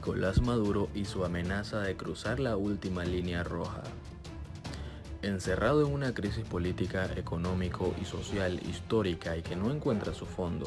Nicolás Maduro y su amenaza de cruzar la última línea roja. Encerrado en una crisis política, económico y social histórica y que no encuentra su fondo,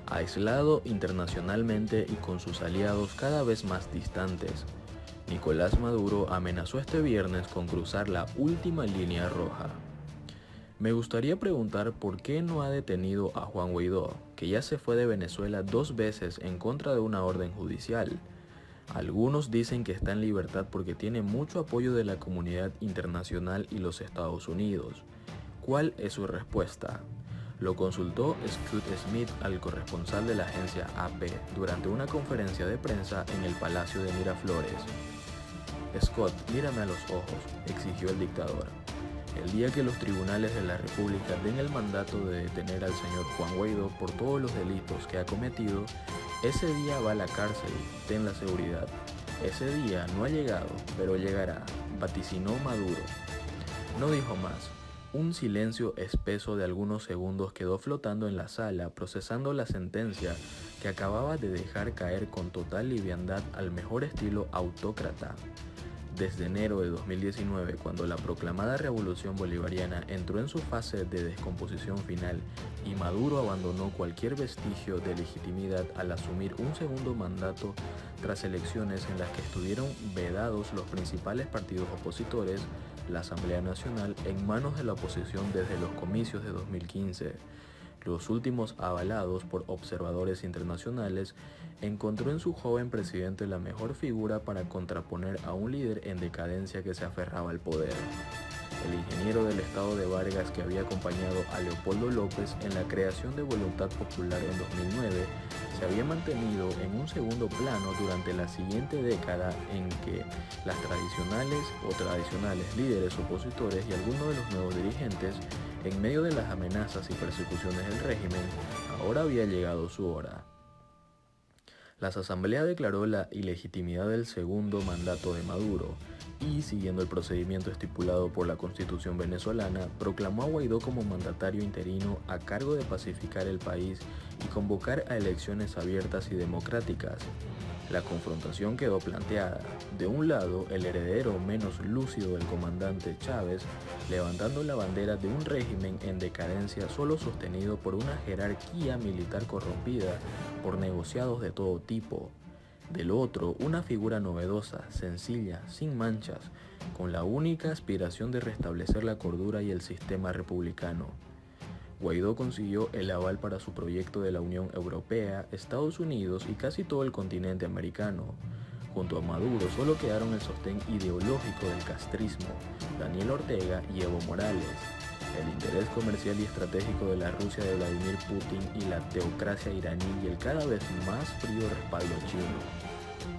aislado internacionalmente y con sus aliados cada vez más distantes, Nicolás Maduro amenazó este viernes con cruzar la última línea roja. Me gustaría preguntar por qué no ha detenido a Juan Guaidó, que ya se fue de Venezuela 2 veces en contra de una orden judicial. Algunos dicen que está en libertad porque tiene mucho apoyo de la comunidad internacional y los Estados Unidos. ¿Cuál es su respuesta? Lo consultó Scott Smith al corresponsal de la agencia AP durante una conferencia de prensa en el Palacio de Miraflores. Scott, mírame a los ojos, exigió el dictador. El día que los tribunales de la República den el mandato de detener al señor Juan Guaidó por todos los delitos que ha cometido, ese día va a la cárcel, ten la seguridad. Ese día no ha llegado, pero llegará, vaticinó Maduro. No dijo más. Un silencio espeso de algunos segundos quedó flotando en la sala, procesando la sentencia que acababa de dejar caer con total liviandad al mejor estilo autócrata. Desde enero de 2019, cuando la proclamada revolución bolivariana entró en su fase de descomposición final y Maduro abandonó cualquier vestigio de legitimidad al asumir un segundo mandato tras elecciones en las que estuvieron vedados los principales partidos opositores, la Asamblea Nacional en manos de la oposición desde los comicios de 2015, los últimos avalados por observadores internacionales, encontró en su joven presidente la mejor figura para contraponer a un líder en decadencia que se aferraba al poder. El ingeniero del estado de Vargas, que había acompañado a Leopoldo López en la creación de Voluntad Popular en 2009, se había mantenido en un segundo plano durante la siguiente década en que las tradicionales líderes opositores y algunos de los nuevos dirigentes, en medio de las amenazas y persecuciones del régimen, ahora había llegado su hora. La Asamblea declaró la ilegitimidad del segundo mandato de Maduro y, siguiendo el procedimiento estipulado por la Constitución venezolana, proclamó a Guaidó como mandatario interino a cargo de pacificar el país y convocar a elecciones abiertas y democráticas. La confrontación quedó planteada. De un lado, el heredero menos lúcido del comandante Chávez, levantando la bandera de un régimen en decadencia solo sostenido por una jerarquía militar corrompida por negociados de todo tipo. Del otro, una figura novedosa, sencilla, sin manchas, con la única aspiración de restablecer la cordura y el sistema republicano. Guaidó consiguió el aval para su proyecto de la Unión Europea, Estados Unidos y casi todo el continente americano. Junto a Maduro solo quedaron el sostén ideológico del castrismo, Daniel Ortega y Evo Morales, el interés comercial y estratégico de la Rusia de Vladimir Putin y la teocracia iraní y el cada vez más frío respaldo chino.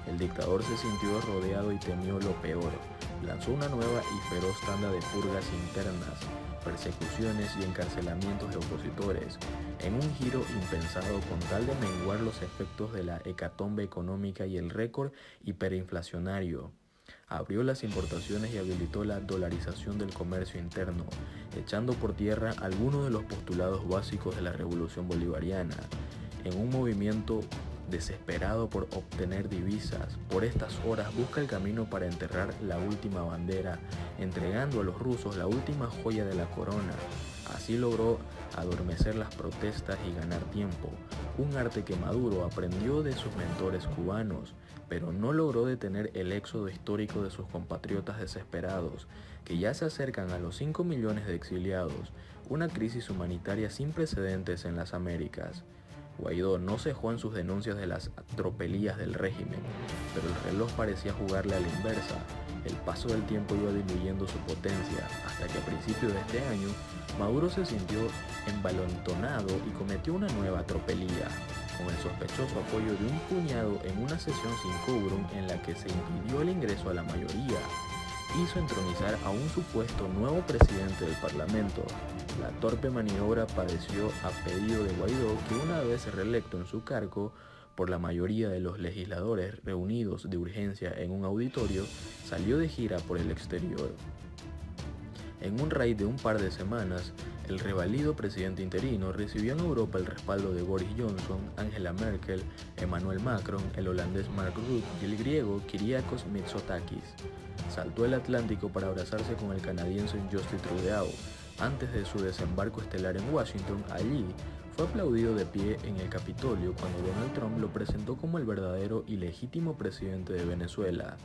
El dictador se sintió rodeado y temió lo peor. Lanzó una nueva y feroz tanda de purgas internas, persecuciones y encarcelamientos de opositores, en un giro impensado con tal de menguar los efectos de la hecatombe económica y el récord hiperinflacionario. Abrió las importaciones y habilitó la dolarización del comercio interno, echando por tierra algunos de los postulados básicos de la revolución bolivariana, en un movimiento desesperado por obtener divisas. Por estas horas busca el camino para enterrar la última bandera, entregando a los rusos la última joya de la corona. Así logró adormecer las protestas y ganar tiempo, un arte que Maduro aprendió de sus mentores cubanos, pero no logró detener el éxodo histórico de sus compatriotas desesperados, que ya se acercan a los 5 millones de exiliados, una crisis humanitaria sin precedentes en las Américas. Guaidó no cejó en sus denuncias de las tropelías del régimen, pero el reloj parecía jugarle a la inversa. El paso del tiempo iba diluyendo su potencia, hasta que a principios de este año, Maduro se sintió envalentonado y cometió una nueva tropelía, con el sospechoso apoyo de un puñado en una sesión sin quórum en la que se impidió el ingreso a la mayoría. Hizo entronizar a un supuesto nuevo presidente del Parlamento. La torpe maniobra padeció a pedido de Guaidó, que una vez reelecto en su cargo por la mayoría de los legisladores reunidos de urgencia en un auditorio, salió de gira por el exterior. En un raid de un par de semanas, el revalido presidente interino recibió en Europa el respaldo de Boris Johnson, Angela Merkel, Emmanuel Macron, el holandés Mark Rutte y el griego Kyriakos Mitsotakis. Saltó el Atlántico para abrazarse con el canadiense Justin Trudeau. Antes de su desembarco estelar en Washington, allí fue aplaudido de pie en el Capitolio cuando Donald Trump lo presentó como el verdadero y legítimo presidente de Venezuela.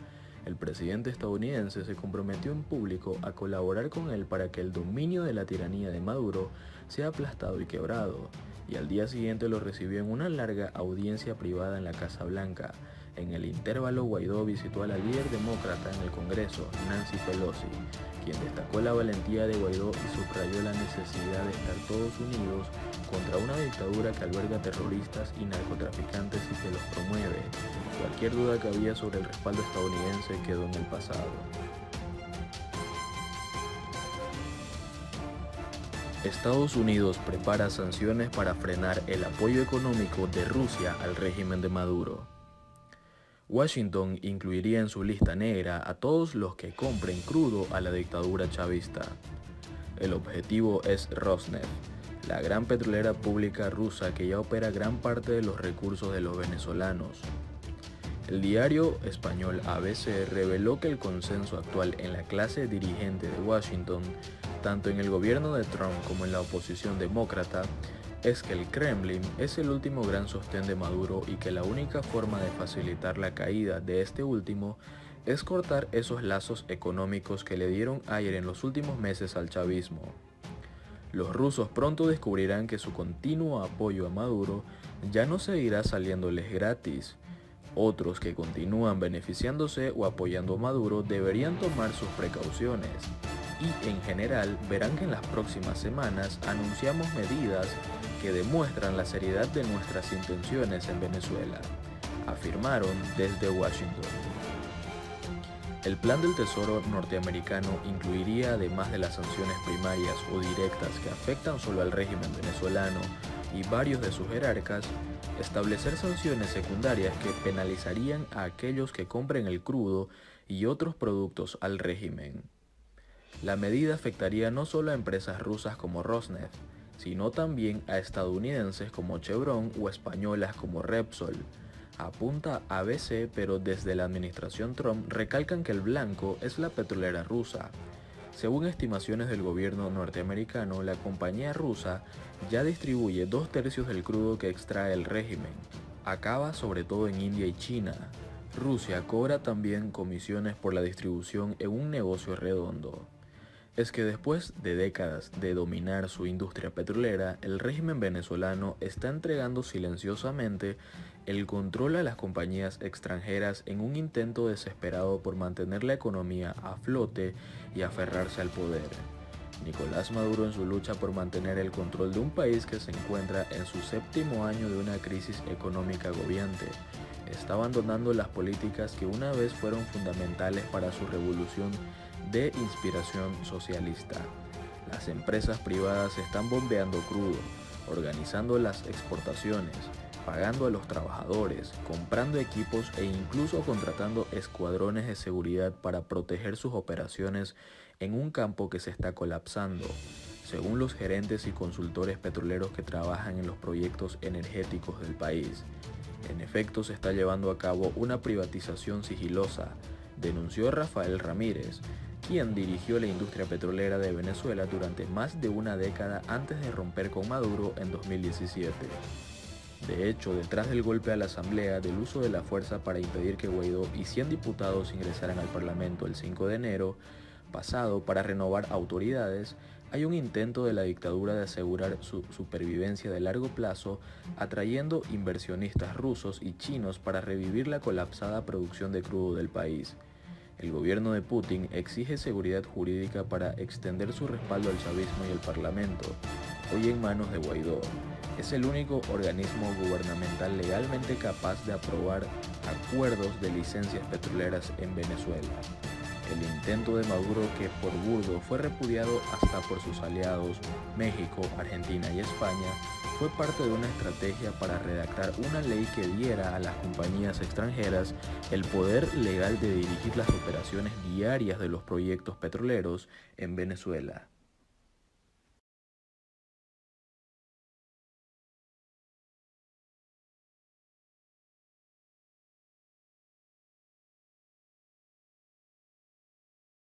El presidente estadounidense se comprometió en público a colaborar con él para que el dominio de la tiranía de Maduro sea aplastado y quebrado, y al día siguiente lo recibió en una larga audiencia privada en la Casa Blanca. En el intervalo, Guaidó visitó a la líder demócrata en el Congreso, Nancy Pelosi, quien destacó la valentía de Guaidó y subrayó la necesidad de estar todos unidos contra una dictadura que alberga terroristas y narcotraficantes y que los promueve. Cualquier duda que había sobre el respaldo estadounidense quedó en el pasado. Estados Unidos prepara sanciones para frenar el apoyo económico de Rusia al régimen de Maduro. Washington incluiría en su lista negra a todos los que compren crudo a la dictadura chavista. El objetivo es Rosneft, la gran petrolera pública rusa que ya opera gran parte de los recursos de los venezolanos. El diario español ABC reveló que el consenso actual en la clase dirigente de Washington, tanto en el gobierno de Trump como en la oposición demócrata, es que el Kremlin es el último gran sostén de Maduro y que la única forma de facilitar la caída de este último es cortar esos lazos económicos que le dieron aire en los últimos meses al chavismo. Los rusos pronto descubrirán que su continuo apoyo a Maduro ya no seguirá saliéndoles gratis. Otros que continúan beneficiándose o apoyando a Maduro deberían tomar sus precauciones. Y en general verán que en las próximas semanas anunciamos medidas que demuestran la seriedad de nuestras intenciones en Venezuela, afirmaron desde Washington. El plan del Tesoro norteamericano incluiría, además de las sanciones primarias o directas que afectan solo al régimen venezolano y varios de sus jerarcas, establecer sanciones secundarias que penalizarían a aquellos que compren el crudo y otros productos al régimen. La medida afectaría no solo a empresas rusas como Rosneft, sino también a estadounidenses como Chevron o españolas como Repsol. Apunta ABC, pero desde la administración Trump recalcan que el blanco es la petrolera rusa. Según estimaciones del gobierno norteamericano, la compañía rusa ya distribuye 2/3 del crudo que extrae el régimen. Acaba sobre todo en India y China. Rusia cobra también comisiones por la distribución en un negocio redondo. Es que después de décadas de dominar su industria petrolera, el régimen venezolano está entregando silenciosamente el control a las compañías extranjeras en un intento desesperado por mantener la economía a flote y aferrarse al poder. Nicolás Maduro, en su lucha por mantener el control de un país que se encuentra en su 7º año de una crisis económica agobiante, está abandonando las políticas que una vez fueron fundamentales para su revolución de inspiración socialista. Las empresas privadas están bombeando crudo, organizando las exportaciones, pagando a los trabajadores, comprando equipos e incluso contratando escuadrones de seguridad para proteger sus operaciones en un campo que se está colapsando. Según los gerentes y consultores petroleros que trabajan en los proyectos energéticos del país, en efecto se está llevando a cabo una privatización sigilosa, denunció Rafael Ramírez, quien dirigió la industria petrolera de Venezuela durante más de una década antes de romper con Maduro en 2017. De hecho, detrás del golpe a la Asamblea del uso de la fuerza para impedir que Guaidó y 100 diputados ingresaran al Parlamento el 5 de enero pasado para renovar autoridades, hay un intento de la dictadura de asegurar su supervivencia de largo plazo, atrayendo inversionistas rusos y chinos para revivir la colapsada producción de crudo del país. El gobierno de Putin exige seguridad jurídica para extender su respaldo al chavismo y al Parlamento, hoy en manos de Guaidó. Es el único organismo gubernamental legalmente capaz de aprobar acuerdos de licencias petroleras en Venezuela. El intento de Maduro, que por burdo fue repudiado hasta por sus aliados México, Argentina y España, fue parte de una estrategia para redactar una ley que diera a las compañías extranjeras el poder legal de dirigir las operaciones diarias de los proyectos petroleros en Venezuela.